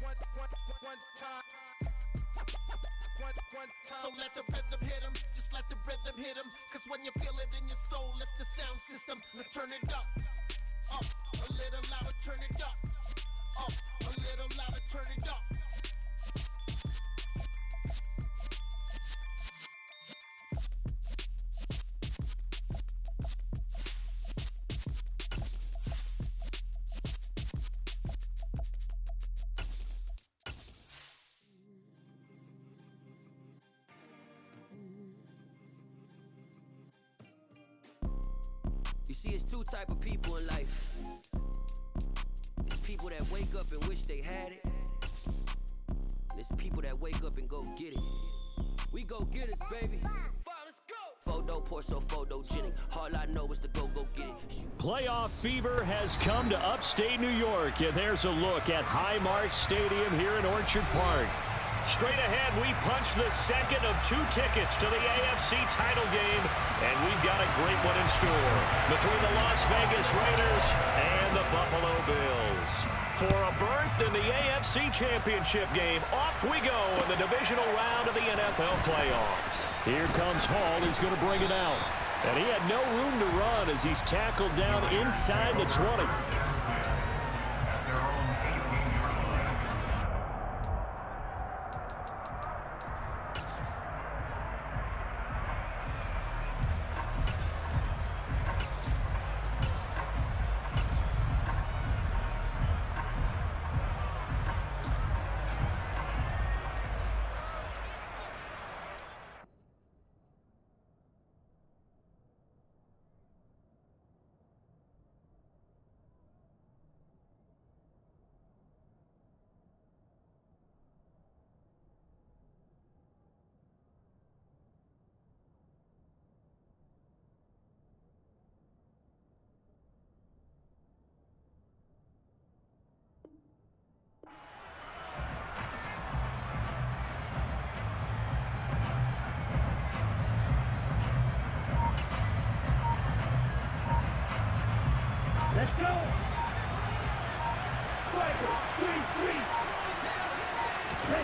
So let the rhythm hit 'em, just let the rhythm hit 'em. Cause when you feel it in your soul, lift the sound system. Now turn it up, a little louder, turn it up, a little louder, turn it up. You see, it's two type of people in life. It's people that wake up and wish they had it. And it's people that wake up and go get it. We go get it, baby. Let's go. Photo poor, so photogenic. All I know is to go get it. Playoff fever has come to upstate New York, and there's a look at Highmark Stadium here in Orchard Park. Straight ahead, we punch the second of 2 tickets to the AFC title game, and we've got a great one in store between the Las Vegas Raiders and the Buffalo Bills. For a berth in the AFC Championship game, off we go in the divisional round of the NFL playoffs. Here comes Hall. He's going to bring it out. And he had no room to run as he's tackled down inside the 20. Let's go!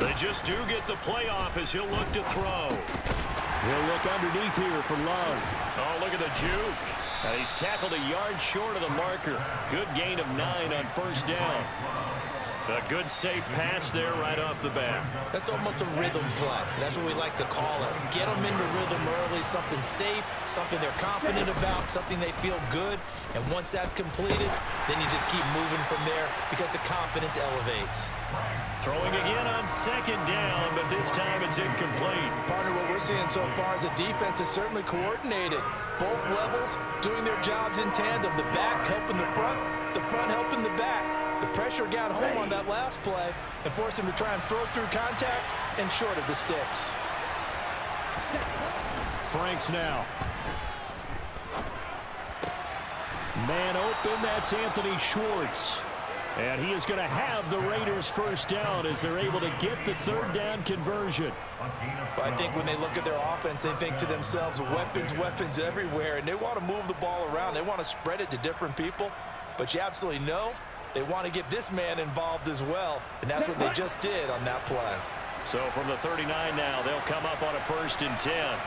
They just do get the playoff as he'll look to throw. He'll look underneath here for Love. Oh, look at the juke. And he's tackled a yard short of the marker. Good gain of 9 on first down. A good safe pass there right off the bat. That's almost a rhythm play. That's what we like to call it. Get them into rhythm early, something safe, something they're confident about, something they feel good. And once that's completed, then you just keep moving from there because the confidence elevates. Throwing again on second down, but this time it's incomplete. Partner, what we're seeing so far is the defense is certainly coordinated. Both levels doing their jobs in tandem. The back helping the front helping the back. The pressure got home on that last play and forced him to try and throw through contact and short of the sticks. Franks now. Man open, that's Anthony Schwartz. And he is going to have the Raiders first down as they're able to get the third down conversion. Well, I think when they look at their offense, they think to themselves, weapons, weapons everywhere, and they want to move the ball around. They want to spread it to different people, but you absolutely know they want to get this man involved as well, and that's what they just did on that play. So from the 39 now, they'll come up on a 1st and 10.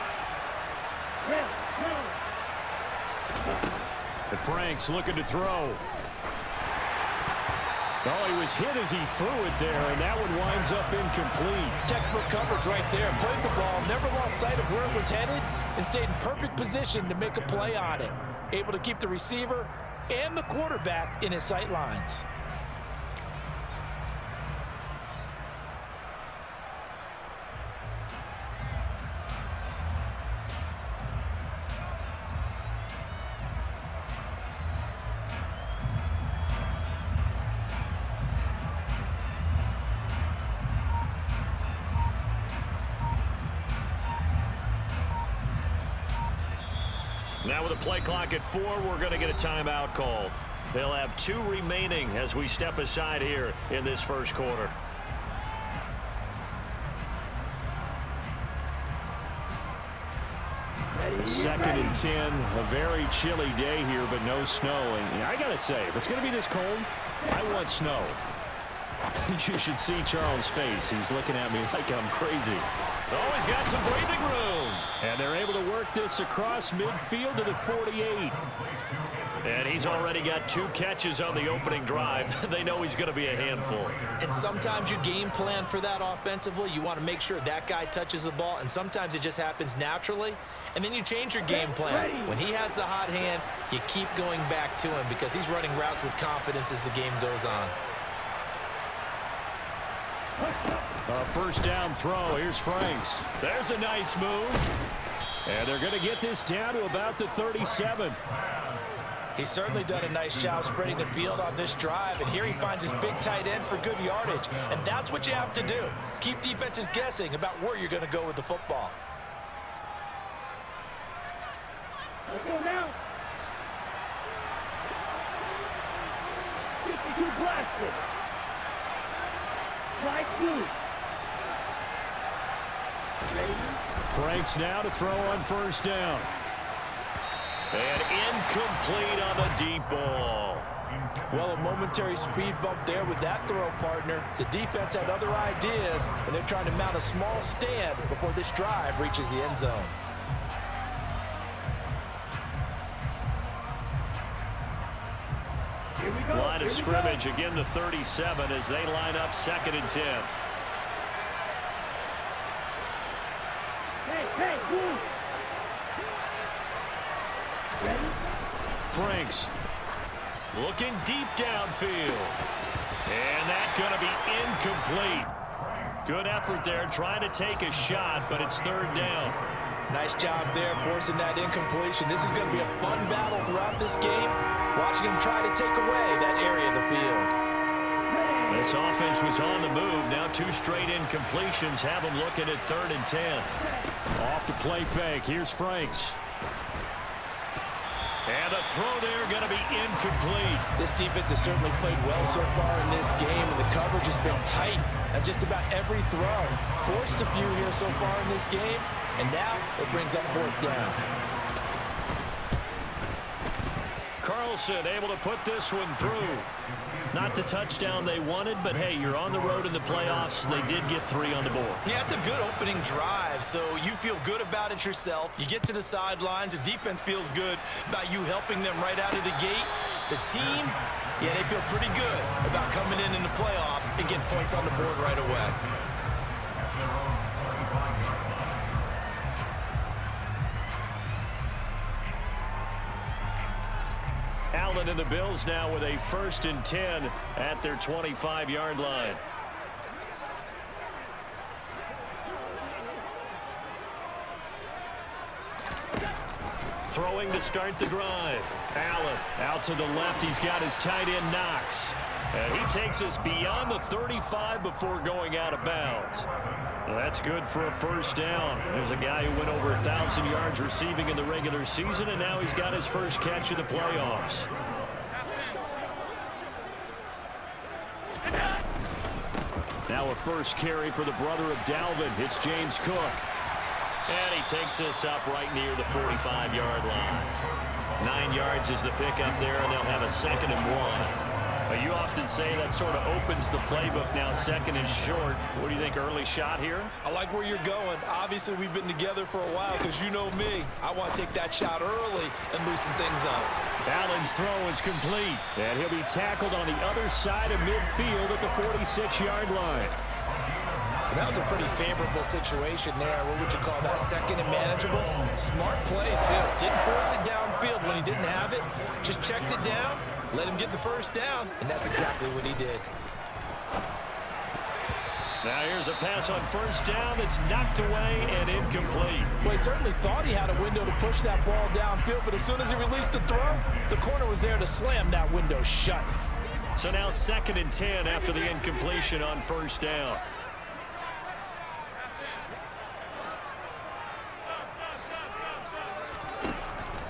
And Franks looking to throw. Oh, he was hit as he threw it there, and that one winds up incomplete. Textbook coverage right there. Played the ball, never lost sight of where it was headed, and stayed in perfect position to make a play on it. Able to keep the receiver and the quarterback in his sight lines. Now with a play clock at 4, we're going to get a timeout called. They'll have 2 remaining as we step aside here in this first quarter. Second and 10, a very chilly day here, but no snow. And I got to say, if it's going to be this cold, I want snow. You should see Charles' face. He's looking at me like I'm crazy. Oh, he's got some breathing room. And they're able to work this across midfield to the 48. And he's already got 2 catches on the opening drive. They know he's going to be a handful. And sometimes you game plan for that offensively. You want to make sure that guy touches the ball, and sometimes it just happens naturally. And then you change your game plan. When he has the hot hand, you keep going back to him because he's running routes with confidence as the game goes on. A first down throw. Here's Franks. There's a nice move. And they're going to get this down to about the 37. He's certainly done a nice job spreading the field on this drive, and here he finds his big tight end for good yardage. And that's what you have to do. Keep defenses guessing about where you're going to go with the football. Let's go now. 52 blasted. Right through. Franks now to throw on first down. And incomplete on the deep ball. Well, a momentary speed bump there with that throw, partner. The defense had other ideas, and they're trying to mount a small stand before this drive reaches the end zone. Line of scrimmage, again the 37 as they line up 2nd and 10. Hey, move. Franks looking deep downfield. And that's going to be incomplete. Good effort there trying to take a shot, but it's 3rd down. Nice job there forcing that incompletion. This is going to be a fun battle throughout this game. Watching him try to take away that area of the field. This offense was on the move. Now 2 straight incompletions have them looking at 3rd and 10. Off the play fake. Here's Franks. And a throw there going to be incomplete. This defense has certainly played well so far in this game, and the coverage has been tight on just about every throw. Forced a few here so far in this game, and now it brings up 4th down. Carlson able to put this one through. Not the touchdown they wanted, but hey, you're on the road in the playoffs. They did get 3 on the board. Yeah, it's a good opening drive, so you feel good about it yourself. You get to the sidelines. The defense feels good about you helping them right out of the gate. The team, yeah, they feel pretty good about coming in the playoffs and getting points on the board right away. Allen and the Bills now with a 1st and 10 at their 25-yard line. Throwing to start the drive. Allen out to the left. He's got his tight end Knox. And he takes us beyond the 35 before going out of bounds. That's good for a 1st down. There's a guy who went over 1,000 yards receiving in the regular season, and now he's got his first catch in the playoffs. Now a first carry for the brother of Dalvin. It's James Cook. And he takes us up right near the 45-yard line. 9 yards is the pickup there, and they'll have a 2nd and 1. You often say that sort of opens the playbook now, 2nd and short. What do you think, early shot here? I like where you're going. Obviously, we've been together for a while because you know me. I want to take that shot early and loosen things up. Allen's throw is complete, and he'll be tackled on the other side of midfield at the 46-yard line. That was a pretty favorable situation there. What would you call that? 2nd and manageable? Smart play, too. Didn't force it downfield when he didn't have it. Just checked it down, let him get the 1st down, and that's exactly what he did. Now here's a pass on 1st down that's knocked away and incomplete. Well, he certainly thought he had a window to push that ball downfield, but as soon as he released the throw, the corner was there to slam that window shut. So now 2nd and 10 after the incompletion on 1st down.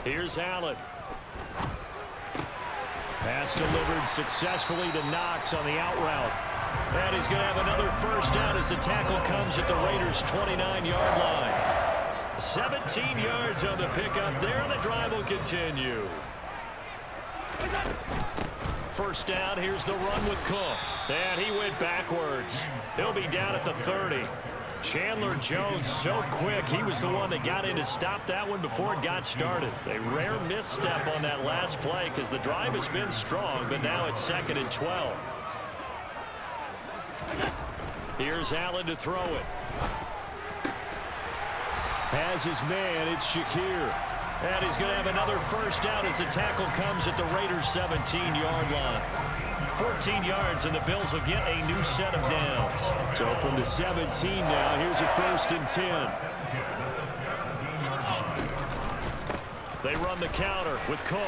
Here's Allen. Pass delivered successfully to Knox on the out route. And he's going to have another 1st down as the tackle comes at the Raiders' 29-yard line. 17 yards on the pickup there, and the drive will continue. first down. Here's the run with Cook. And he went backwards. He'll be down at the 30. Chandler Jones so quick. He was the one that got in to stop that one before it got started. A rare misstep on that last play because the drive has been strong, but now it's 2nd and 12. Here's Allen to throw it. Has his man. It's Shakir. And he's going to have another first down as the tackle comes at the Raiders' 17-yard line. 14 yards, and the Bills will get a new set of downs. So from the 17 now, here's a 1st and 10. They run the counter with Cook.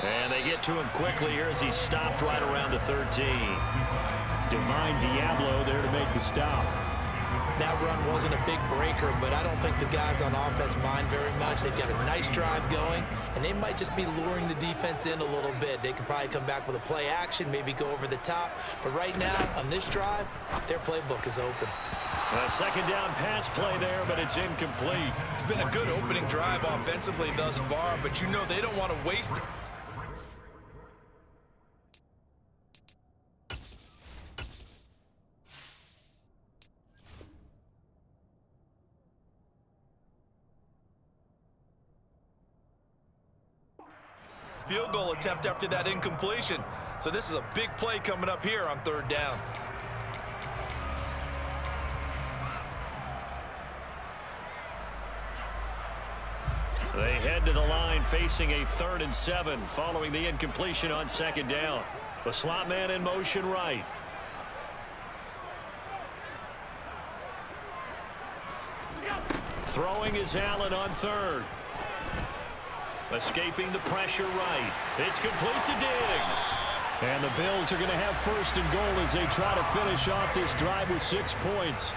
And they get to him quickly here as he's stopped right around the 13. Divine Diablo there to make the stop. That run wasn't a big breaker, but I don't think the guys on offense mind very much. They've got a nice drive going, and they might just be luring the defense in a little bit. They could probably come back with a play action, maybe go over the top. But right now, on this drive, their playbook is open. A 2nd down pass play there, but it's incomplete. It's been a good opening drive offensively thus far, but you know they don't want to waste it. Field goal attempt after that incompletion. So this is a big play coming up here on 3rd down. They head to the line facing a 3rd and 7 following the incompletion on 2nd down. The slot man in motion right. Throwing is Allen on 3rd. Escaping the pressure right. It's complete to Diggs. And the Bills are going to have 1st and goal as they try to finish off this drive with 6 points.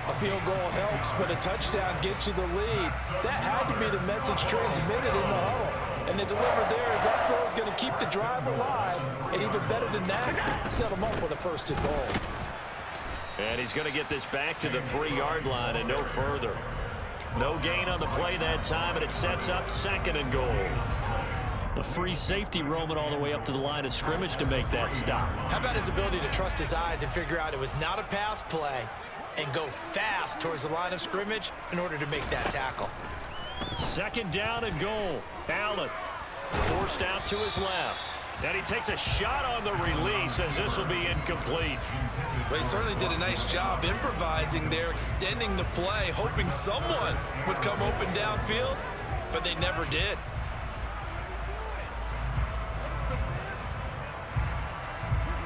A field goal helps, but a touchdown gets you the lead. That had to be the message transmitted in the huddle. And they delivered there as that throw is going to keep the drive alive. And even better than that, set them up with a 1st and goal. And he's going to get this back to the 3-yard line and no further. No gain on the play that time, and it sets up 2nd and goal. The free safety roaming all the way up to the line of scrimmage to make that stop. How about his ability to trust his eyes and figure out it was not a pass play and go fast towards the line of scrimmage in order to make that tackle. 2nd down and goal. Allen forced out to his left. And he takes a shot on the release as this will be incomplete. Well, he certainly did a nice job improvising there, extending the play, hoping someone would come open downfield, but they never did.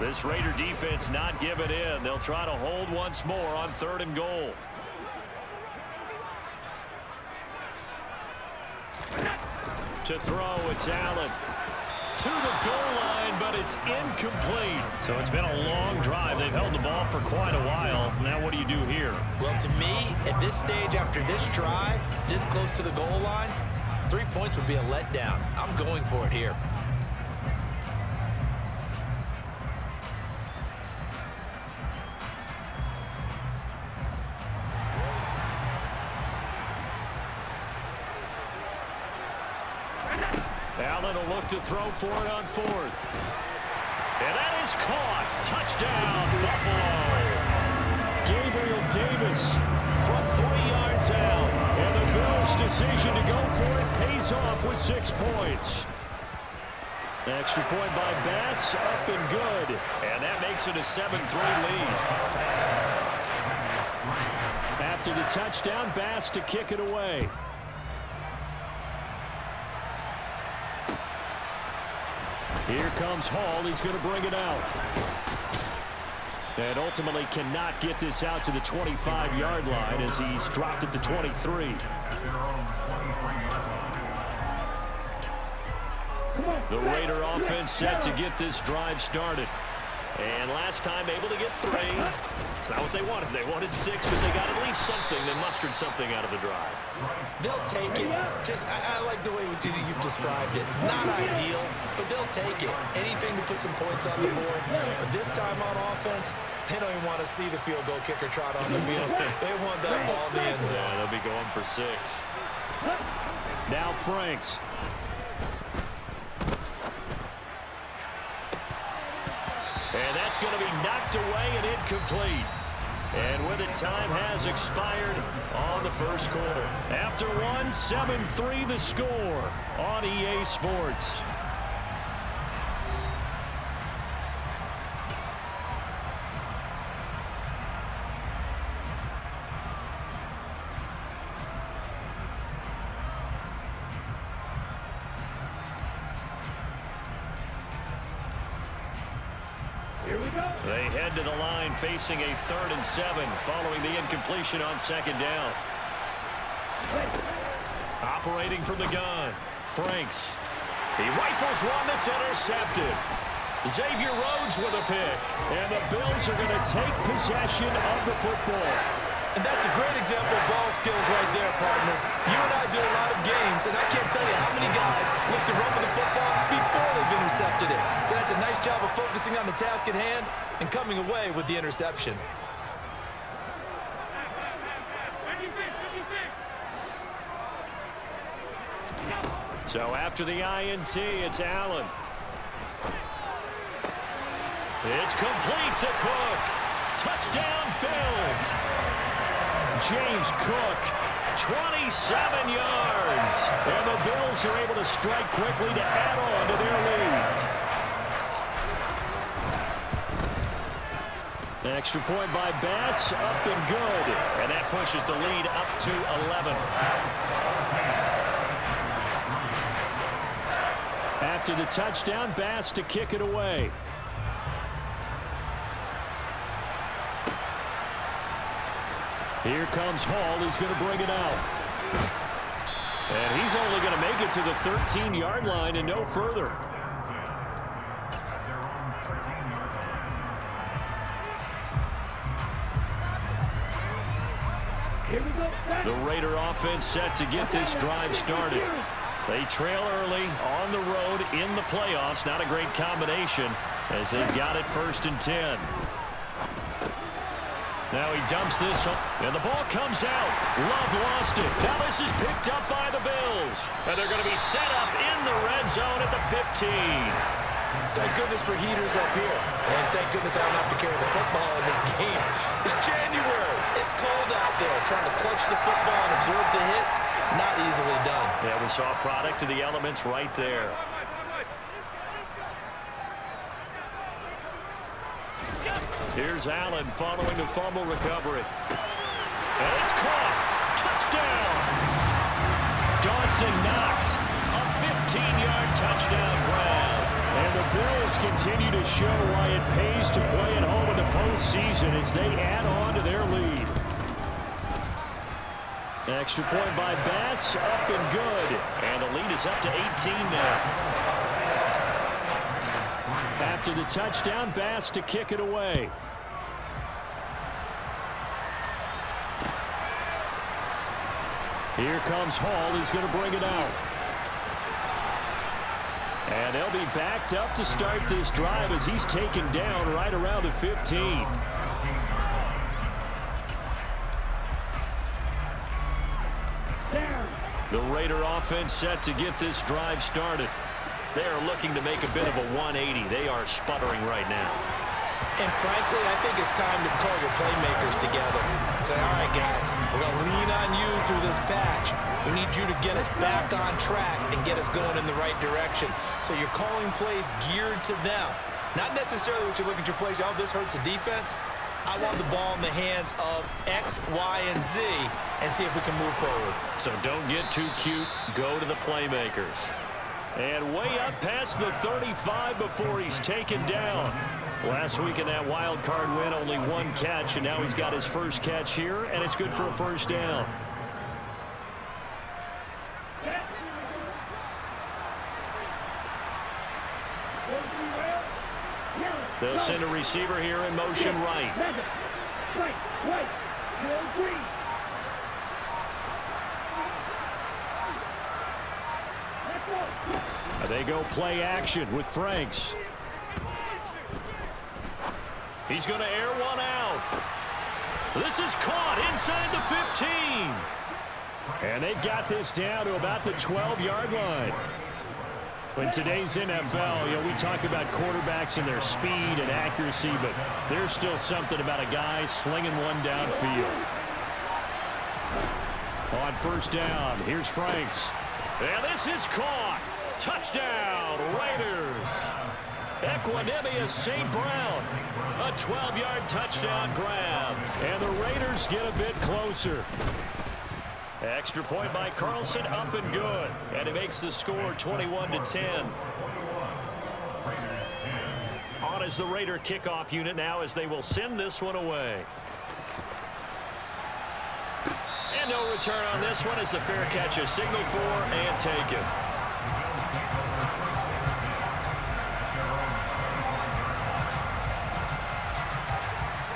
This Raider defense not giving in. They'll try to hold once more on 3rd and goal. To throw, it's Allen. To the goal line, but it's incomplete. So it's been a long drive. They've held the ball for quite a while. Now what do you do here? Well, to me, at this stage after this drive, this close to the goal line, 3 points would be a letdown. I'm going for it here. Allen will look to throw for it on 4th. And that is caught. Touchdown, Buffalo. Gabriel Davis from 3 yards out. And the Bills' decision to go for it pays off with 6 points. Extra point by Bass, up and good. And that makes it a 7-3 lead. After the touchdown, Bass to kick it away. Here comes Hall. He's going to bring it out. And ultimately cannot get this out to the 25-yard line as he's dropped at the 23. The Raider offense set to get this drive started. And last time able to get 3. It's not what they wanted. They wanted 6, but they got at least something. They mustered something out of the drive. They'll take it. I like the way you've described it. Not ideal, but they'll take it. Anything to put some points on the board. But this time on offense, they don't even want to see the field goal kicker trot on the field. They want that ball in the end zone. Yeah, they'll be going for 6. Now Franks. It's going to be knocked away and incomplete. And with it, time has expired on the first quarter. After one, 7-3 the score on EA Sports. They head to the line facing a 3rd and 7 following the incompletion on 2nd down. Operating from the gun, Franks. He rifles one that's intercepted. Xavier Rhodes with a pick. And the Bills are going to take possession of the football. And that's a great example of ball skills right there, partner. You and I do a lot of games, and I can't tell you how many guys look to run with the football before they've intercepted it. So that's a nice job of focusing on the task at hand and coming away with the interception. So after the INT, it's Allen. It's complete to Cook. Touchdown, Bills. James Cook, 27 yards. And the Bills are able to strike quickly to add on to their lead. Extra point by Bass, up and good. And that pushes the lead up to 11. After the touchdown, Bass to kick it away. Here comes Hall. He's going to bring it out. And he's only going to make it to the 13-yard line and no further. The Raider offense set to get this drive started. They trail early on the road in the playoffs. Not a great combination as they've got it 1st and 10. Now he dumps this, and the ball comes out. Love lost it. Now this is picked up by the Bills. And they're going to be set up in the red zone at the 15. Thank goodness for heaters up here. And thank goodness I don't have to carry the football in this game. It's January. It's cold out there. Trying to clutch the football and absorb the hits, not easily done. Yeah, we saw a product of the elements right there. Here's Allen following the fumble recovery. And it's caught. Touchdown. Dawson Knox, a 15-yard touchdown grab. And the Bills continue to show why it pays to play at home in the postseason as they add on to their lead. Extra point by Bass, up and good. And the lead is up to 18 now. After the touchdown, Bass to kick it away. Here comes Hall. He's going to bring it out. And they'll be backed up to start this drive as he's taken down right around the 15. The Raider offense set to get this drive started. They are looking to make a bit of a 180. They are sputtering right now. And frankly, I think it's time to call your playmakers together and say, all right, guys, we're going to lean on you through this patch. We need you to get us back on track and get us going in the right direction. So you're calling plays geared to them. Not necessarily what you look at your plays, oh, this hurts the defense. I want the ball in the hands of X, Y, and Z and see if we can move forward. So don't get too cute. Go to the playmakers. And way up past the 35 before he's taken down. Last week in that wild card win, only one catch, and now he's got his first catch here, and it's good for a first down. They'll send a receiver here in motion right. They go play action with Franks. He's going to air one out. This is caught inside the 15. And they've got this down to about the 12-yard line. In today's NFL, we talk about quarterbacks and their speed and accuracy, but there's still something about a guy slinging one downfield. On first down, here's Franks. And this is caught. Touchdown, Raiders. Equanimeous St. Brown. A 12-yard touchdown grab. And the Raiders get a bit closer. Extra point by Carlson, up and good. And it makes the score 21-10. On is the Raider kickoff unit now as they will send this one away. And no return on this one as the fair catch is signaled for and taken.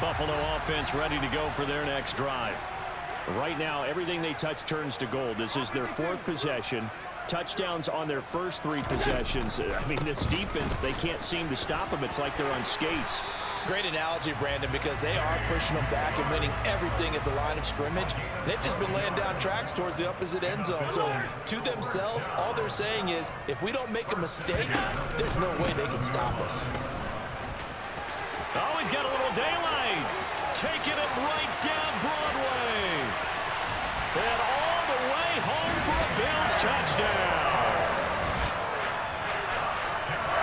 Buffalo offense ready to go for their next drive. Right now, everything they touch turns to gold. This is their 4th possession. Touchdowns on their first 3 possessions. I mean, this defense, they can't seem to stop them. It's like they're on skates. Great analogy, Brandon, because they are pushing them back and winning everything at the line of scrimmage. They've just been laying down tracks towards the opposite end zone. So, to themselves, all they're saying is, if we don't make a mistake, there's no way they can stop us. Oh, he's got a little daylight. Taking it right down Broadway. And all the way home for a Bills touchdown.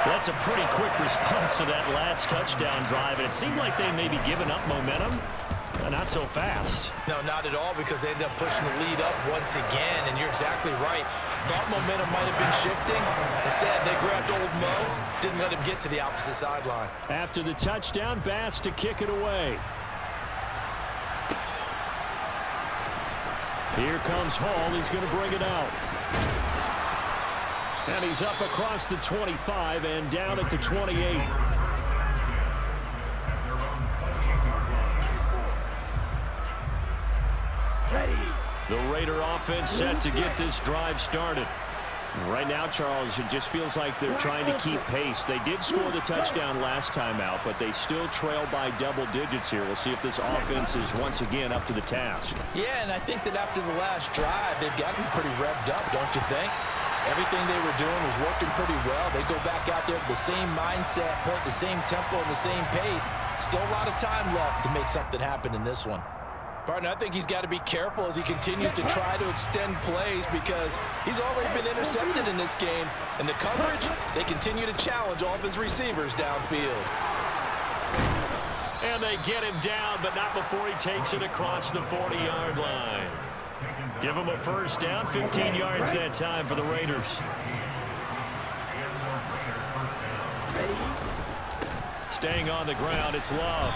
That's a pretty quick response to that last touchdown drive. And it seemed like they may be giving up momentum. Not so fast. No, not at all, because they ended up pushing the lead up once again. And you're exactly right. Thought momentum might have been shifting. Instead, they grabbed old Mo. Didn't let him get to the opposite sideline. After the touchdown, Bass to kick it away. Here comes Hall. He's going to bring it out. And he's up across the 25 and down at the 28. The Raider offense set to get this drive started. Right now, Charles, it just feels like they're trying to keep pace. They did score the touchdown last time out, but they still trail by double digits here. We'll see if this offense is once again up to the task. Yeah, and I think that after the last drive, they've got to be pretty revved up, don't you think? Everything they were doing was working pretty well. They go back out there with the same mindset, point the same tempo and the same pace. Still a lot of time left to make something happen in this one. Partner, I think he's got to be careful as he continues to try to extend plays because he's already been intercepted in this game. And the coverage, they continue to challenge all of his receivers downfield. And they get him down, but not before he takes it across the 40-yard line. Give him a first down, 15 yards that time for the Raiders. Staying on the ground, it's Love.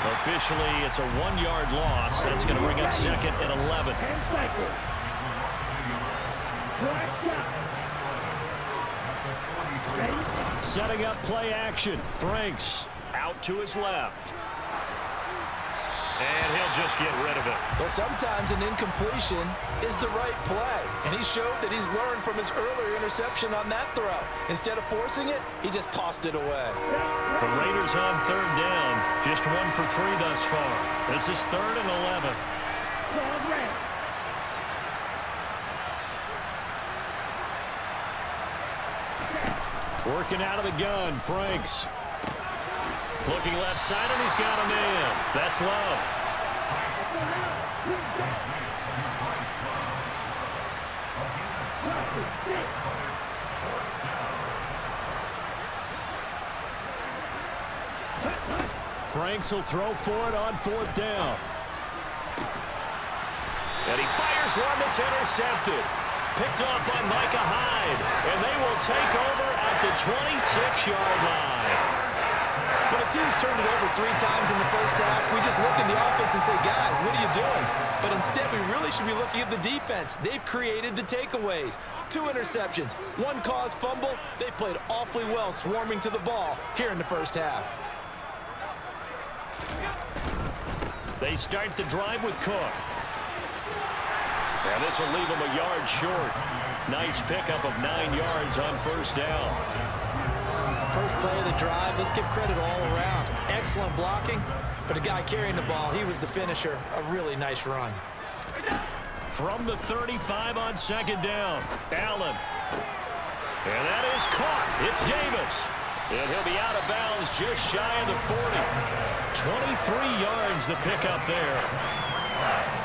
Officially, it's a 1-yard loss. That's going to bring up second and 11. Setting up play action. Franks out to his left. And he'll just get rid of it. Well, sometimes an incompletion is the right play. And he showed that he's learned from his earlier interception on that throw. Instead of forcing it, he just tossed it away. The Raiders on third down. Just 1 for 3 thus far. This is 3rd and 11. Working out of the gun, Franks. Looking left side, and he's got a man. That's Love. Franks will throw for it on 4th down. And he fires one that's intercepted. Picked off by Micah Hyde. And they will take over at the 26-yard line. When a team's turned it over 3 times in the first half, we just look at the offense and say, guys, what are you doing? But instead, we really should be looking at the defense. They've created the takeaways. 2 interceptions, 1 caused fumble. They played awfully well swarming to the ball here in the first half. They start the drive with Cook. And this will leave him a yard short. Nice pickup of 9 yards on first down. First play of the drive, let's give credit all around. Excellent blocking, but the guy carrying the ball, he was the finisher. A really nice run. From the 35 on second down, Allen. And that is caught. It's Davis. And he'll be out of bounds just shy of the 40. 23 yards the pickup there.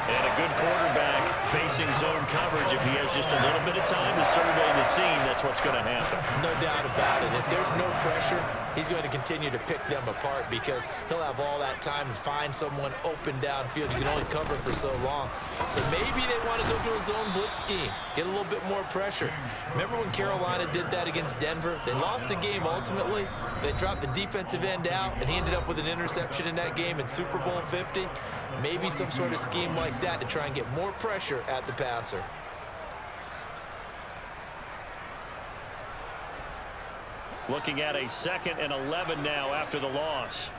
And a good quarterback facing zone coverage. If he has just a little bit of time to survey the scene, that's what's going to happen. No doubt about it. If there's no pressure, he's going to continue to pick them apart because he'll have all that time to find someone open downfield. You can only cover for so long. So maybe they want to go to a zone blitz scheme, get a little bit more pressure. Remember when Carolina did that against Denver? They lost the game ultimately. They dropped the defensive end out, and he ended up with an interception in that game in Super Bowl 50. Maybe some sort of scheme like that to try and get more pressure at the passer. Looking at a 2nd and 11 now after the loss.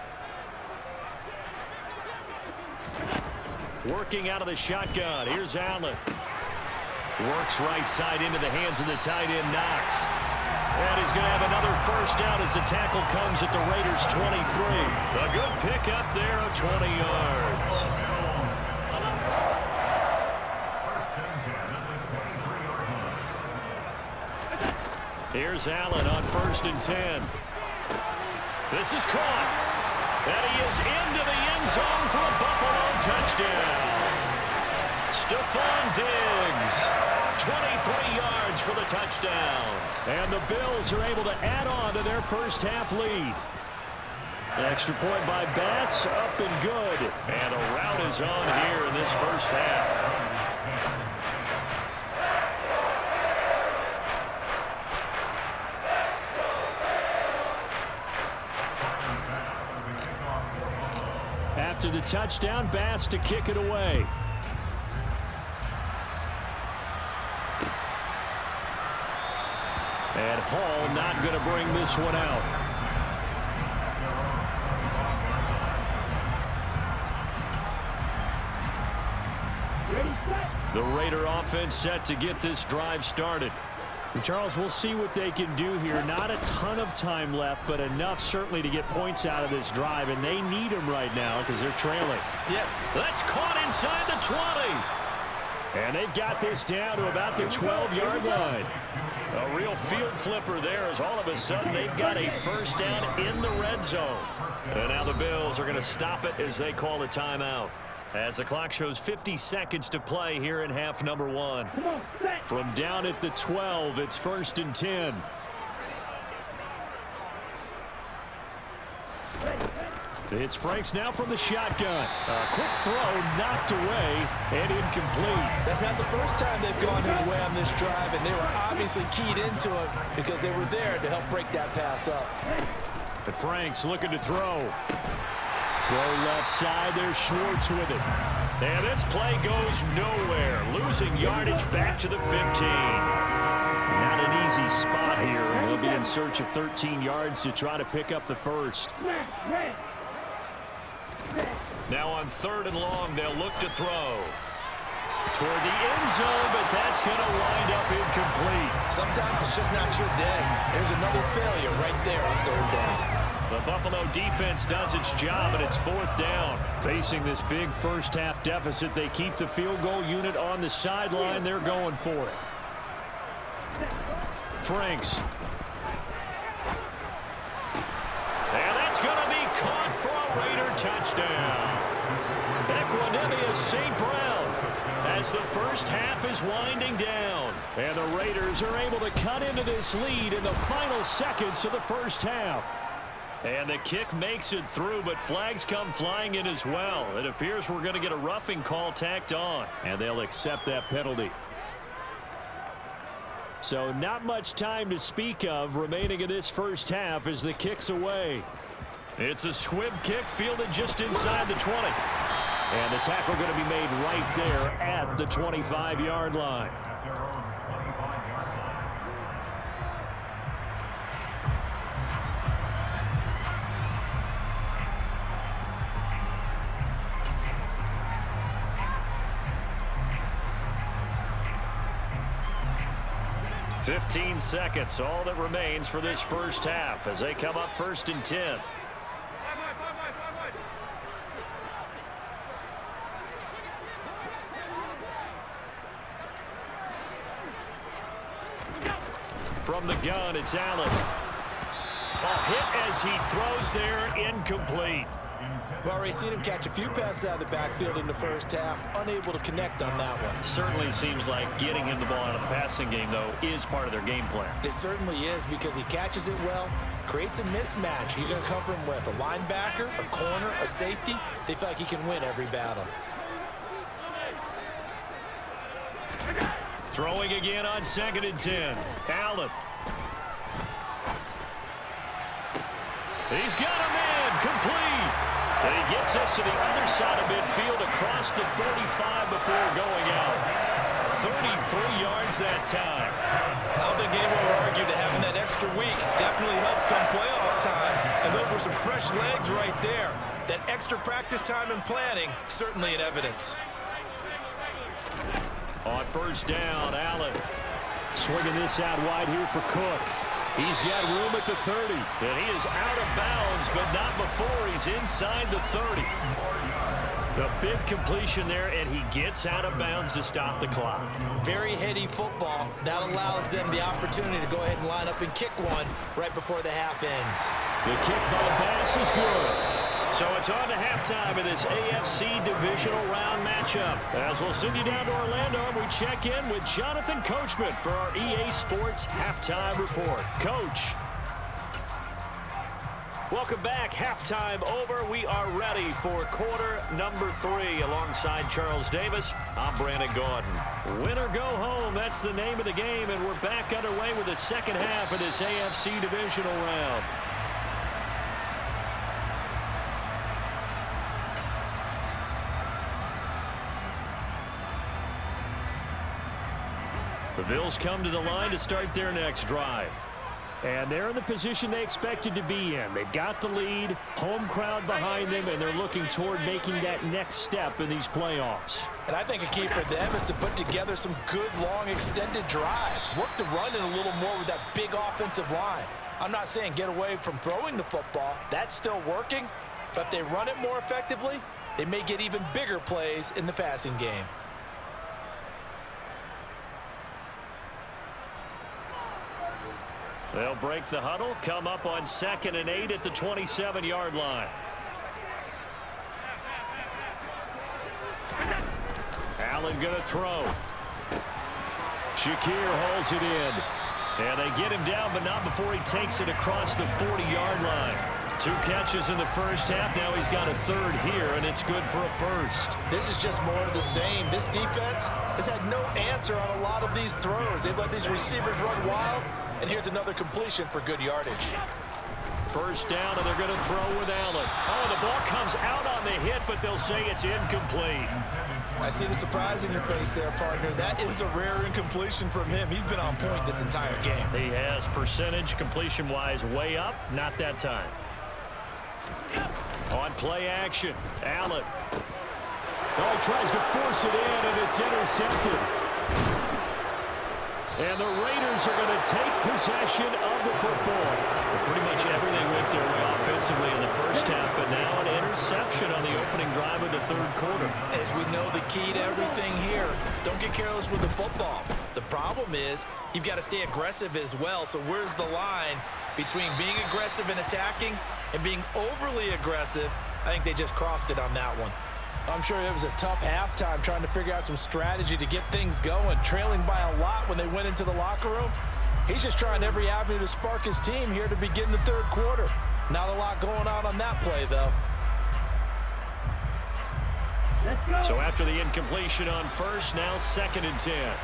Working out of the shotgun. Here's Allen. Works right side into the hands of the tight end, Knox. And he's going to have another first down as the tackle comes at the Raiders' 23. A good pickup there of 20 yards. Here's Allen on 1st and 10. This is caught. And he is into the end zone for a Buffalo touchdown. Stephon Diggs, 23 yards for the touchdown. And the Bills are able to add on to their first half lead. An extra point by Bass, up and good. And a rout is on here in this first half. After the touchdown, Bass to kick it away. And Hall not going to bring this one out. The Raider offense set to get this drive started. And Charles, we'll see what they can do here. Not a ton of time left, but enough certainly to get points out of this drive, and they need them right now because they're trailing. Yep, that's caught inside the 20. And they've got this down to about the 12-yard line. A real field flipper there as all of a sudden they've got a first down in the red zone. And now the Bills are going to stop it as they call a timeout. As the clock shows 50 seconds to play here in half number 1. From down at the 12, it's 1st and 10. It's Franks now from the shotgun. A quick throw knocked away and incomplete. That's not the first time they've gone his way on this drive, and they were obviously keyed into it because they were there to help break that pass up. And Franks looking to throw. Throw left side, there's Schwartz with it. And this play goes nowhere. Losing yardage back to the 15. Not an easy spot here. They'll be in search of 13 yards to try to pick up the first. Now on 3rd and long, they'll look to throw. Toward the end zone, but that's going to wind up incomplete. Sometimes it's just not your day. There's another failure right there on 3rd down. The Buffalo defense does its job, and it's 4th down. Facing this big first half deficit, they keep the field goal unit on the sideline. They're going for it. Franks. And that's going to be caught for a Raider touchdown. Equanimeous St. Brown as the first half is winding down. And the Raiders are able to cut into this lead in the final seconds of the first half. And the kick makes it through, but flags come flying in as well. It appears we're going to get a roughing call tacked on, and they'll accept that penalty. So not much time to speak of remaining in this first half as the kick's away. It's a squib kick fielded just inside the 20. And the tackle going to be made right there at the 25-yard line. "15 seconds, all that remains for this first half as they come up 1st and 10. From the gun, it's Allen. A hit as he throws there, incomplete. We've already seen him catch a few passes out of the backfield in the first half, unable to connect on that one. Certainly seems like getting him the ball out of the passing game, though, is part of their game plan. It certainly is, because he catches it well, creates a mismatch. You're going to cover him with a linebacker, a corner, a safety. They feel like he can win every battle. Throwing again on 2nd and 10. Allen. He's got him in, complete. And he gets us to the other side of midfield across the 45 before going out. 33 yards that time. I don't think anyone would argue that having that extra week definitely helps come playoff time. And those were some fresh legs right there. That extra practice time and planning, certainly in evidence. On 1st down, Allen. Swinging this out wide here for Cook. He's got room at the 30, and he is out of bounds, but not before he's inside the 30. The big completion there, and he gets out of bounds to stop the clock. Very heady football. That allows them the opportunity to go ahead and line up and kick one right before the half ends. The kick by Bass is good. So it's on to halftime in this AFC divisional round matchup. As we'll send you down to Orlando, and we check in with Jonathan Coachman for our EA Sports Halftime Report. Coach. Welcome back. Halftime over. We are ready for quarter number 3 alongside Charles Davis. I'm Brandon Gaudin. Win or go home, that's the name of the game, and we're back underway with the second half of this AFC divisional round. The Bills come to the line to start their next drive. And they're in the position they expected to be in. They've got the lead, home crowd behind them, and they're looking toward making that next step in these playoffs. And I think a key for them is to put together some good, long, extended drives. Work the run in a little more with that big offensive line. I'm not saying get away from throwing the football. That's still working. But if they run it more effectively, they may get even bigger plays in the passing game. They'll break the huddle, come up on 2nd and 8 at the 27-yard line. Allen going to throw. Shakir holds it in. And they get him down, but not before he takes it across the 40-yard line. 2 catches in the first half. Now he's got a 3rd here, and it's good for a 1st. This is just more of the same. This defense has had no answer on a lot of these throws. They've let these receivers run wild. And here's another completion for good yardage. 1st down, and they're going to throw with Allen. Oh, the ball comes out on the hit, but they'll say it's incomplete. I see the surprise in your face there, partner. That is a rare incompletion from him. He's been on point this entire game. He has percentage completion-wise way up. Not that time. On play action, Allen. Oh, he tries to force it in, and it's intercepted. And the Raiders are going to take possession of the football. Pretty much everything went their way offensively in the first half, but now an interception on the opening drive of the 3rd quarter. As we know, the key to everything here, don't get careless with the football. The problem is you've got to stay aggressive as well. So where's the line between being aggressive and attacking and being overly aggressive? I think they just crossed it on that one. I'm sure it was a tough halftime trying to figure out some strategy to get things going, trailing by a lot when they went into the locker room. He's just trying every avenue to spark his team here to begin the 3rd quarter. Not a lot going on that play, though. So after the incompletion on 1st, now 2nd and 10.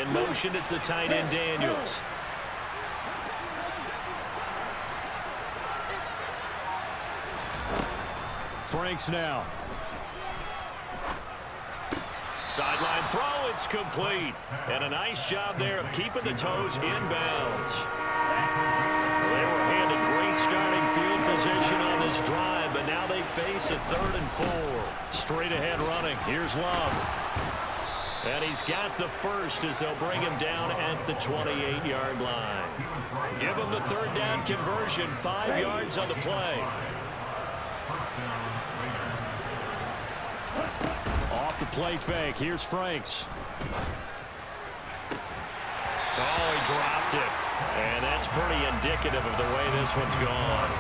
In motion is the tight end Daniels. Franks now. Sideline throw, it's complete. And a nice job there of keeping the toes inbounds. They were handed great starting field position on this drive, but now they face a 3rd and 4. Straight ahead running. Here's Love. And he's got the 1st as they'll bring him down at the 28-yard line. Give him the 3rd down conversion, 5 yards on the play. Off the play fake. Here's Franks. Oh, he dropped it. And that's pretty indicative of the way this one's gone.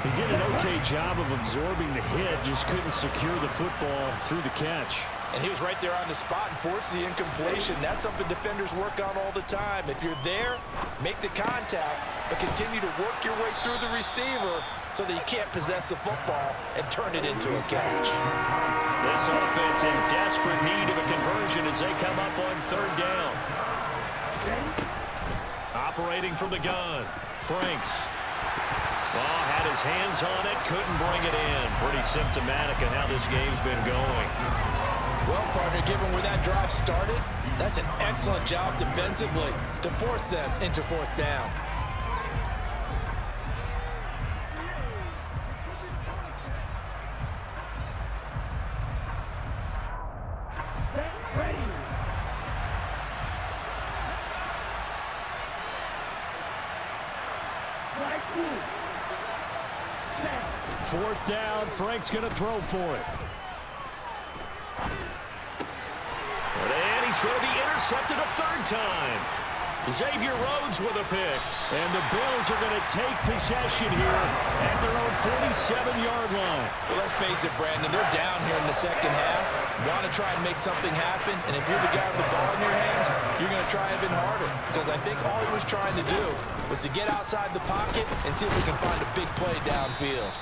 He did an okay job of absorbing the hit, just couldn't secure the football through the catch. And he was right there on the spot and forced the incompletion. That's something defenders work on all the time. If you're there, make the contact, but continue to work your way through the receiver so that you can't possess the football and turn it into a catch. This offense in desperate need of a conversion as they come up on third down. Operating from the gun, Franks. Well, had his hands on it, couldn't bring it in. Pretty symptomatic of how this game's been going. Well, partner, given where that drive started, that's an excellent job defensively to force them into fourth down. Fourth down, Frank's going to throw for it. And he's going to be intercepted a third time. Xavier Rhodes with a pick. And the Bills are going to take possession here at their own 47-yard line. Well, let's face it, Brandon, they're down here in the second half. Want to try and make something happen, and if you're the guy with the ball in your hands, you're going to try even harder. Because I think all he was trying to do was to get outside the pocket and see if we can find a big play downfield.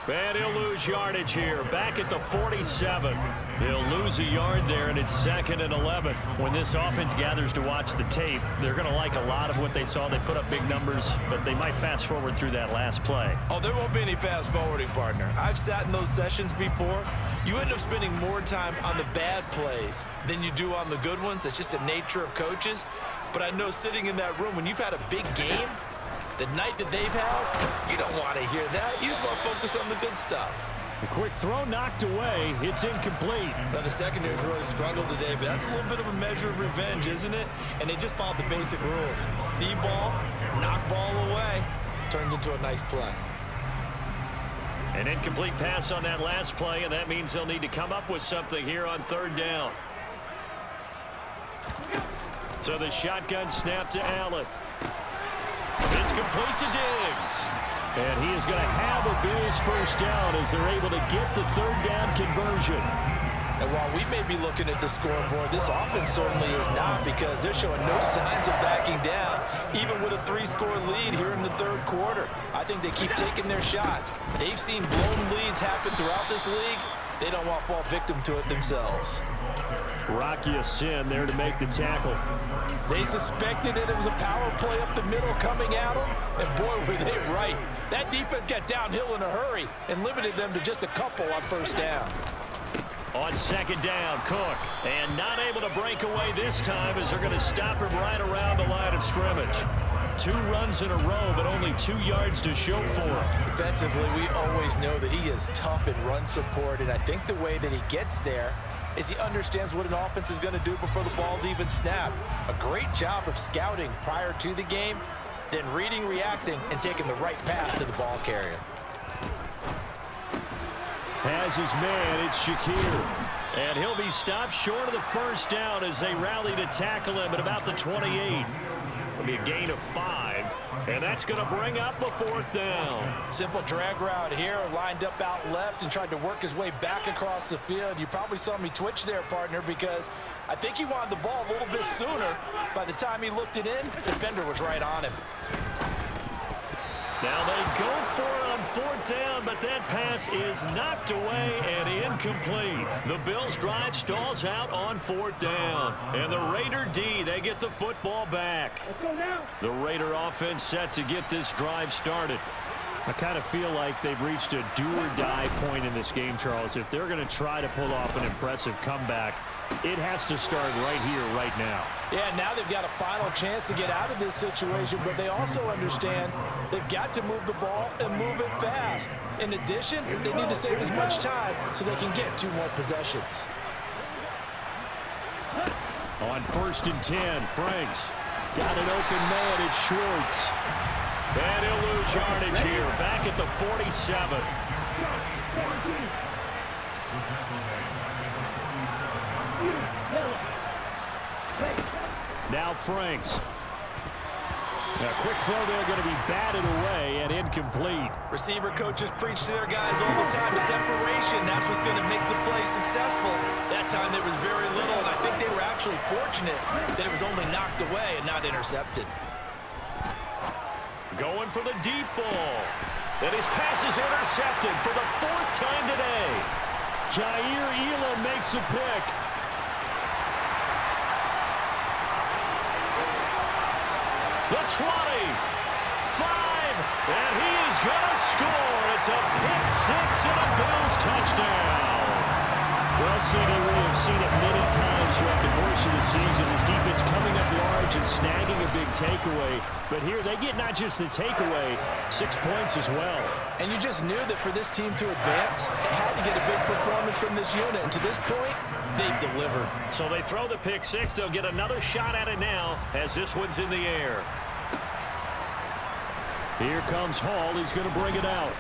And he'll lose yardage here, back at the 47. He'll lose a yard there, and it's 2nd and 11. When this offense gathers to watch the tape, they're going to like a lot of what they saw. They put up big numbers, but they might fast forward through that last play. Oh, there won't be any fast forwarding, partner. I've sat in those sessions before. You end up spending more time on the bad plays than you do on the good ones. It's just the nature of coaches. But I know sitting in that room, when you've had a big game, the night that they've had, you don't want to hear that. You just want to focus on the good stuff. A quick throw knocked away. It's incomplete. Now, the secondary's really struggled today, but that's a little bit of a measure of revenge, isn't it? And they just followed the basic rules. See ball, knock ball away, turns into a nice play. An incomplete pass on that last play, and that means they'll need to come up with something here on third down. So the shotgun snap to Allen. It's complete to Diggs. And he is going to have a Bills first down as they're able to get the third down conversion. And while we may be looking at the scoreboard, this offense certainly is not, because they're showing no signs of backing down, even with a 3-score lead here in the third quarter. I think they keep taking their shots. They've seen blown leads happen throughout this league. They don't want to fall victim to it themselves. Rocky Sin there to make the tackle. They suspected that it was a power play up the middle coming at them, and boy, were they right. That defense got downhill in a hurry and limited them to just a couple on first down. On second down, Cook, and not able to break away this time as they're going to stop him right around the line of scrimmage. 2 runs in a row, but only 2 yards to show for him. Defensively, we always know that he is tough in run support, and I think the way that he gets there is he understands what an offense is going to do before the ball's even snapped. A great job of scouting prior to the game, then reading, reacting, and taking the right path to the ball carrier. Has his man, it's Shakir. And he'll be stopped short of the first down as they rally to tackle him at about the 28. It'll be a gain of 5, and that's going to bring up a fourth down. Simple drag route here, lined up out left and tried to work his way back across the field. You probably saw me twitch there, partner, because I think he wanted the ball a little bit sooner. By the time he looked it in, the defender was right on him. Now they go for it on fourth down, but that pass is knocked away and incomplete. The Bills' drive stalls out on fourth down. And the Raider D, they get the football back. Let's go now. The Raider offense set to get this drive started. I kind of feel like they've reached a do-or-die point in this game, Charles. If they're going to try to pull off an impressive comeback, it has to start right here, right now. Yeah, now they've got a final chance to get out of this situation, but they also understand they've got to move the ball and move it fast. In addition, they need to save as much time so they can get 2 more possessions. On 1st and 10, Franks got an open man. It's Schwartz. And he'll lose yardage here, back at the 47. Now Franks. A quick throw there going to be batted away and incomplete. Receiver coaches preach to their guys all the time. Separation, that's what's going to make the play successful. That time there was very little, and I think they were actually fortunate that it was only knocked away and not intercepted. Going for the deep ball. And his pass is intercepted for the 4th time today. Jair Elam makes a pick. The 20, 5, and he is going to score. It's a pick 6 and a Bills touchdown. Well, CD, we have seen it many times throughout the course of the season. This defense coming up large and snagging a big takeaway. But here they get not just the takeaway, 6 points as well. And you just knew that for this team to advance, it had to get a big performance from this unit. And to this point, they've delivered. So they throw the pick 6. They'll get another shot at it now as this one's in the air. Here comes Hall. He's going to bring it out.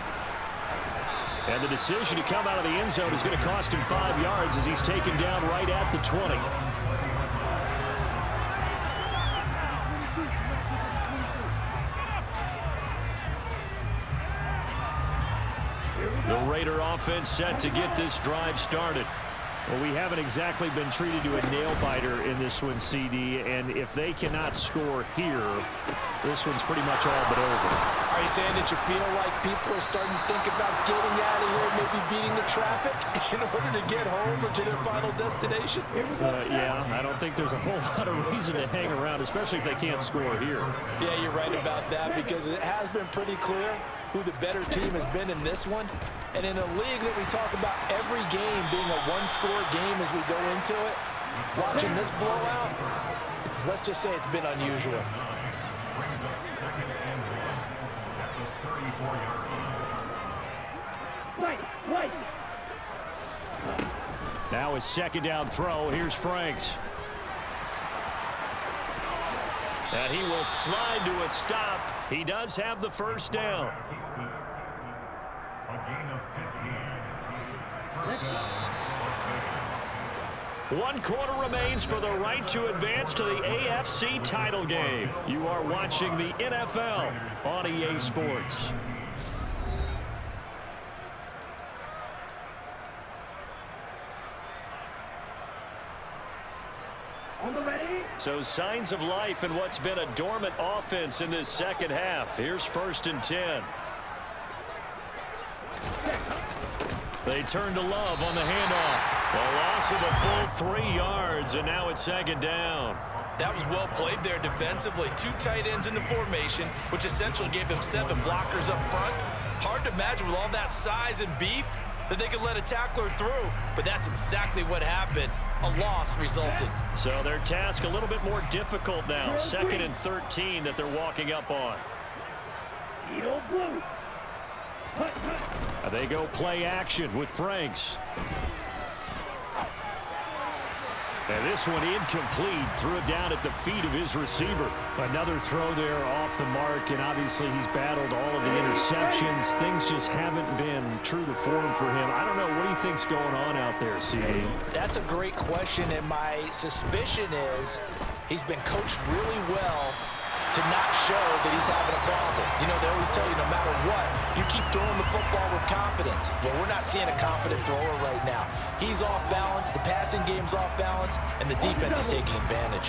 And the decision to come out of the end zone is going to cost him 5 yards as he's taken down right at the 20. The Raider offense set to get this drive started. Well, we haven't exactly been treated to a nail-biter in this one, CD, and if they cannot score here, this one's pretty much all but over. Are you saying that you feel like people are starting to think about getting out of here, maybe beating the traffic in order to get home or to their final destination? Yeah, I don't think there's a whole lot of reason to hang around, especially if they can't score here. Yeah, you're right about that because it has been pretty clear who the better team has been in this one. And in a league that we talk about every game being a one-score game as we go into it, watching this blowout, let's just say it's been unusual. Now his second down throw. Here's Franks. And he will slide to a stop. He does have the first down. One quarter remains for the right to advance to the AFC title game. You are watching the NFL on EA Sports. So signs of life in what's been a dormant offense in this second half. Here's 1st and 10. They turn to Love on the handoff. A loss of a full 3 yards, and now it's 2nd down. That was well played there defensively. 2 tight ends in the formation, which essentially gave them 7 blockers up front. Hard to imagine with all that size and beef that they could let a tackler through, but that's exactly what happened. A loss resulted. So their task a little bit more difficult now. 2nd and 13 that they're walking up on. They go play action with Franks. And this one incomplete. Threw it down at the feet of his receiver. Another throw there off the mark, and obviously he's battled all of the interceptions. Things just haven't been true to form for him. I don't know. What do you think's going on out there, CD? That's a great question, and my suspicion is he's been coached really well to not show that he's having a problem. You know, they always tell you no matter what, you keep throwing the football with confidence. Well, we're not seeing a confident thrower right now. He's off balance, the passing game's off balance, and the defense is taking advantage.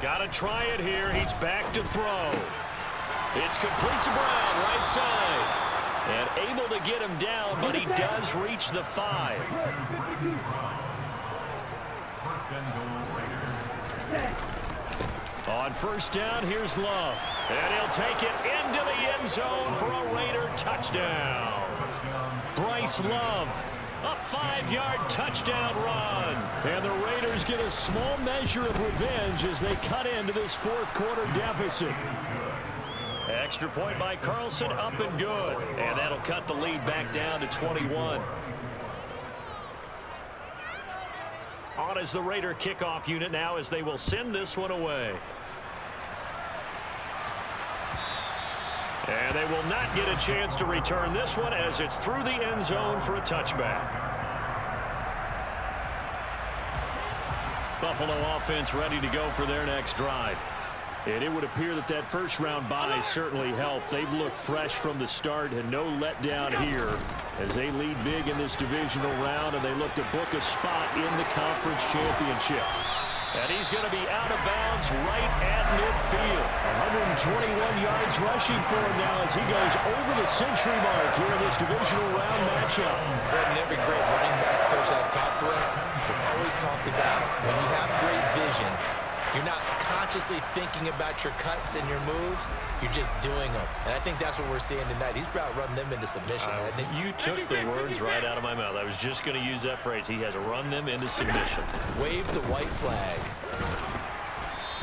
Got to try it here. He's back to throw. It's complete to Brown, right side. And able to get him down, but he does reach the 5. On 1st down, here's Love. And he'll take it into the end zone for a Raider touchdown. Bryce Love, a 5-yard touchdown run. And the Raiders get a small measure of revenge as they cut into this 4th quarter deficit. Extra point by Carlson, up and good. And that'll cut the lead back down to 21. On is the Raider kickoff unit now as they will send this one away. And they will not get a chance to return this one as it's through the end zone for a touchback. Buffalo offense ready to go for their next drive. And it would appear that that first-round bye certainly helped. They've looked fresh from the start and no letdown here as they lead big in this divisional round, and they look to book a spot in the conference championship. And he's going to be out of bounds right at midfield. 121 yards rushing for him now as he goes over the century mark here in this divisional round matchup. And every great running backs coach I've talked with has always talked about when you have great vision, you're not consciously thinking about your cuts and your moves. You're just doing them. And I think that's what we're seeing tonight. He's about to run them into submission, hasn't he? You took the words right out of my mouth. I was just going to use that phrase. He has run them into submission. Wave the white flag.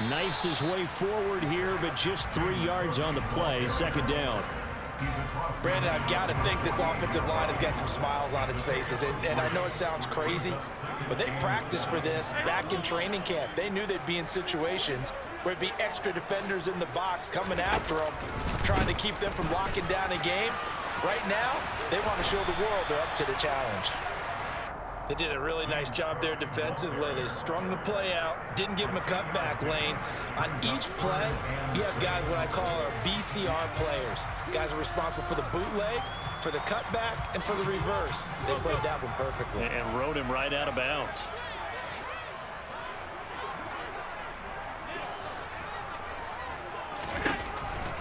Knifes his way forward here, but just 3 yards on the play. Second down. Brandon, I've got to think this offensive line has got some smiles on its faces. And I know it sounds crazy, but they practiced for this back in training camp. They knew they'd be in situations where it'd be extra defenders in the box coming after them, trying to keep them from locking down a game. Right now, they want to show the world they're up to the challenge. They did a really nice job there defensively. They strung the play out, didn't give them a cutback lane. On each play, you have guys what I call our BCR players. Guys are responsible for the bootleg, for the cutback, and for the reverse. They played that one perfectly. And rode him right out of bounds.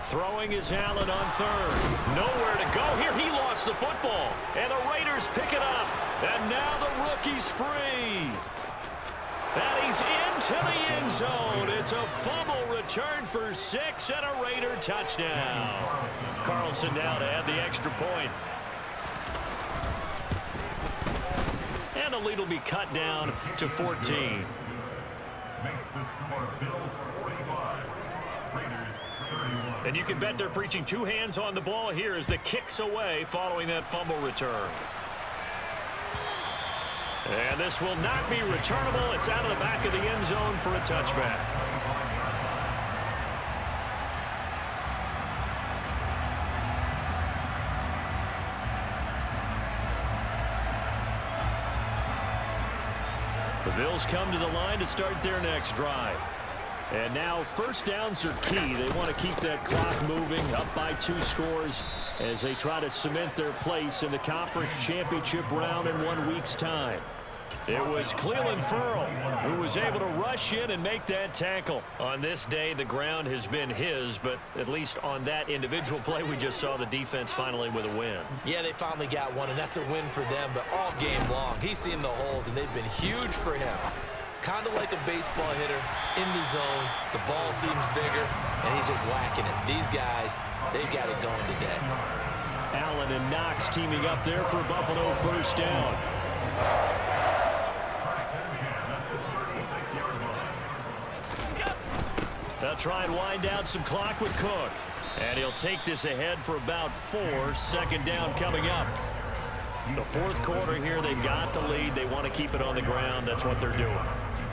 Throwing is Allen on third. Nowhere to go here. He lost the football. And the Raiders pick it up. And now the rookie's free. And he's into the end zone. It's a fumble return for 6 and a Raider touchdown. Carlson now to add the extra point. And the lead will be cut down to 14. And you can bet they're preaching 2 hands on the ball here as the kick's away following that fumble return. And this will not be returnable. It's out of the back of the end zone for a touchback. The Bills come to the line to start their next drive. And now first downs are key. They want to keep that clock moving, up by 2 scores as they try to cement their place in the conference championship round in 1 week's time. It was Clelin Ferrell who was able to rush in and make that tackle. On this day, the ground has been his, but at least on that individual play, we just saw the defense finally with a win. Yeah, they finally got one, and that's a win for them, but all game long, he's seen the holes, and they've been huge for him. Kind of like a baseball hitter in the zone. The ball seems bigger, and he's just whacking it. These guys, they've got it going today. Allen and Knox teaming up there for Buffalo first down. They'll try and wind down some clock with Cook. And he'll take this ahead for about 4. Second down coming up. The fourth quarter here, they've got the lead. They want to keep it on the ground. That's what they're doing.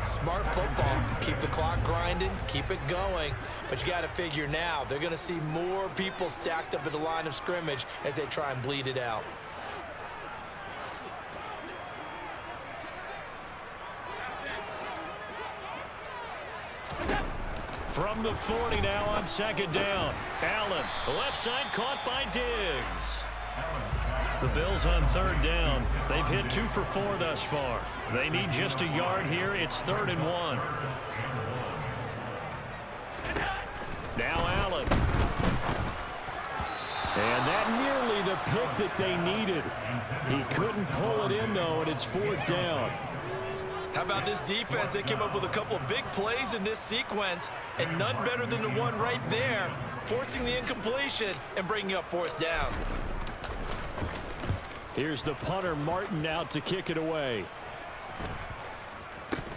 Smart football. Keep the clock grinding. Keep it going. But you got to figure now, they're going to see more people stacked up at the line of scrimmage as they try and bleed it out. From the 40 now on second down. Allen, the left side caught by Diggs. The Bills on third down. They've hit 2 for 4 thus far. They need just a yard here. It's 3rd and 1. Now Allen. And that nearly the pick that they needed. He couldn't pull it in, though, and it's 4th down. How about this defense? They came up with a couple of big plays in this sequence, and none better than the one right there, forcing the incompletion and bringing up 4th down. Here's the punter, Martin, out to kick it away.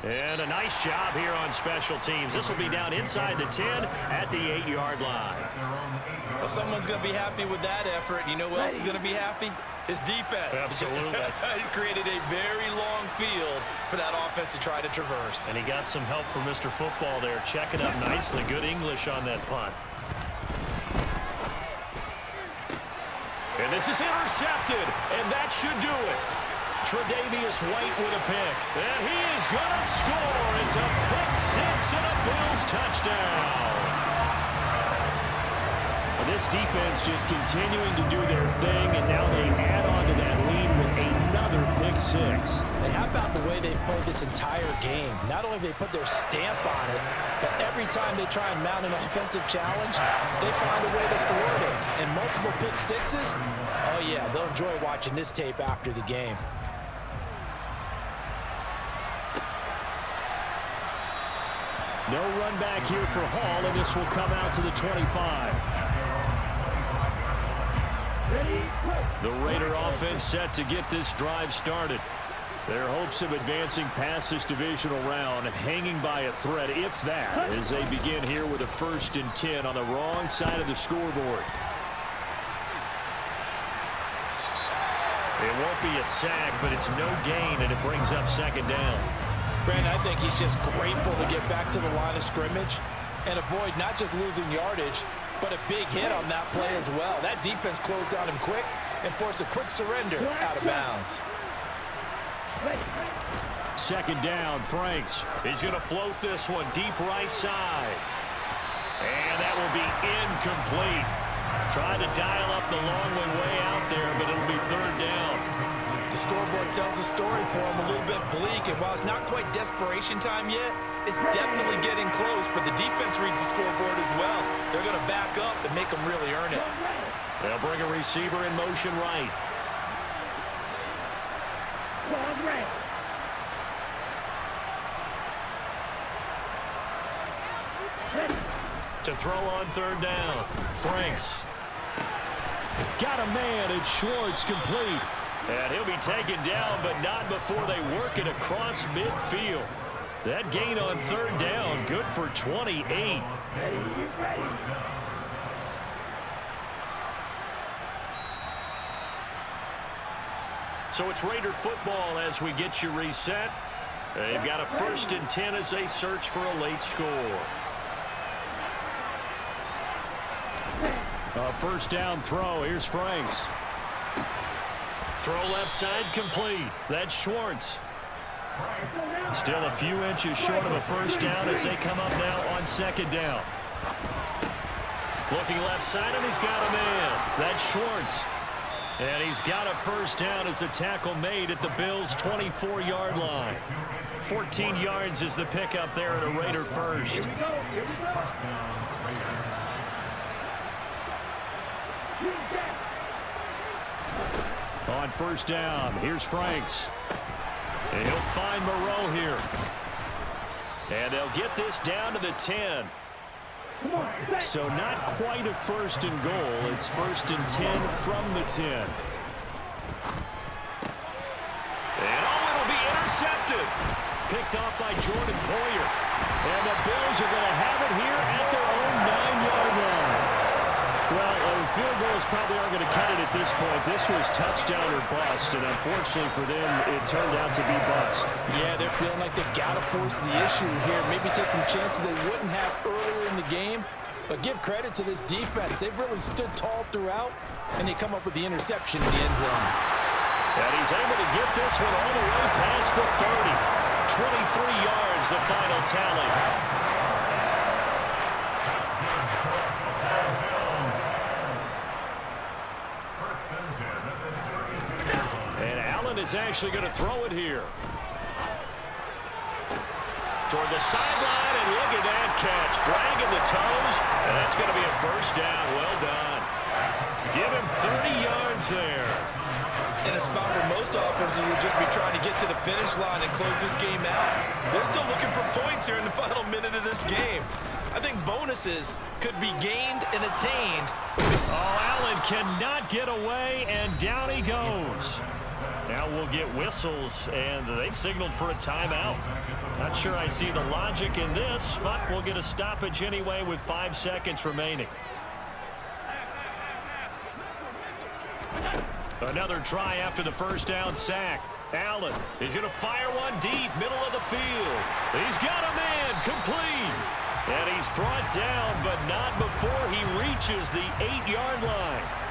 And a nice job here on special teams. This will be down inside the 10 at the 8-yard line. Well, someone's going to be happy with that effort. You know who else is going to be happy? His defense. Absolutely. He's created a very long field for that offense to try to traverse. And he got some help from Mr. Football there, checking up nicely. Good English on that punt. this is intercepted, and that should do it. Tre'Davious White with a pick, and he is going to score. It's a pick six and a Bills touchdown. This defense just continuing to do their thing, and now they add on to that lead with another pick six. And how about the way they played this entire game? Not only do they put their stamp on it, but every time they try and mount an offensive challenge, they find a way to thwart it. And multiple pick sixes, oh yeah, they'll enjoy watching this tape after the game. No run back here for Hall, and this will come out to the 25. The Raider offense set to get this drive started. Their hopes of advancing past this divisional round hanging by a thread, if that, as they begin here with a 1st and 10 on the wrong side of the scoreboard. It won't be a sack, but it's no gain, and it brings up 2nd down. Brandon, I think he's just grateful to get back to the line of scrimmage and avoid not just losing yardage, but a big hit on that play as well. That defense closed down him quick and forced a quick surrender out of bounds. 2nd down, Franks. He's going to float this one deep right side. And that will be incomplete. Trying to dial up the long way out there, but it'll be 3rd down. The scoreboard tells a story for him, a little bit bleak, and while it's not quite desperation time yet, it's definitely getting close, but the defense reads the scoreboard as well. They're going to back up and make them really earn it. They'll bring a receiver in motion right. To throw on 3rd down, Franks. Got a man, and Schwartz complete. And he'll be taken down, but not before they work it across midfield. That gain on 3rd down, good for 28. So it's Raider football as we get you reset. They've got a 1st and 10 as they search for a late score. A 1st down throw. Here's Franks. Throw left side complete. That's Schwartz. Still a few inches short of a 1st down as they come up now on 2nd down. Looking left side, and he's got a man. That's Schwartz. And he's got a 1st down as the tackle made at the Bills' 24-yard line. 14 yards is the pickup there at a Raider 1st. On 1st down, here's Franks. And he'll find Moreau here. And they'll get this down to the 10. So not quite a 1st and goal. It's 1st and 10 from the 10. And it'll be intercepted. Picked off by Jordan Poyer. And the Bills are going to have it here at their own 9-yard line. Well, field goals probably aren't going to cut it at this point. This was touchdown or bust, and unfortunately for them, it turned out to be bust. Yeah, they're feeling like they've got to force the issue here. Maybe take some chances they wouldn't have earlier in the game. But give credit to this defense. They've really stood tall throughout, and they come up with the interception in the end zone. And he's able to get this one all the way past the 30. 23 yards, the final tally. Is actually going to throw it here. Toward the sideline, and look at that catch. Dragging the toes, and that's going to be a 1st down. Well done. Give him 30 yards there. In a spot where most offenses would just be trying to get to the finish line and close this game out, they're still looking for points here in the final minute of this game. I think bonuses could be gained and attained. Oh, Allen cannot get away, and down he goes. Now we'll get whistles, and they've signaled for a timeout. Not sure I see the logic in this, but we'll get a stoppage anyway with 5 seconds remaining. Another try after the 1st down sack. Allen, he's going to fire one deep, middle of the field. He's got a man, complete. And he's brought down, but not before he reaches the 8-yard line.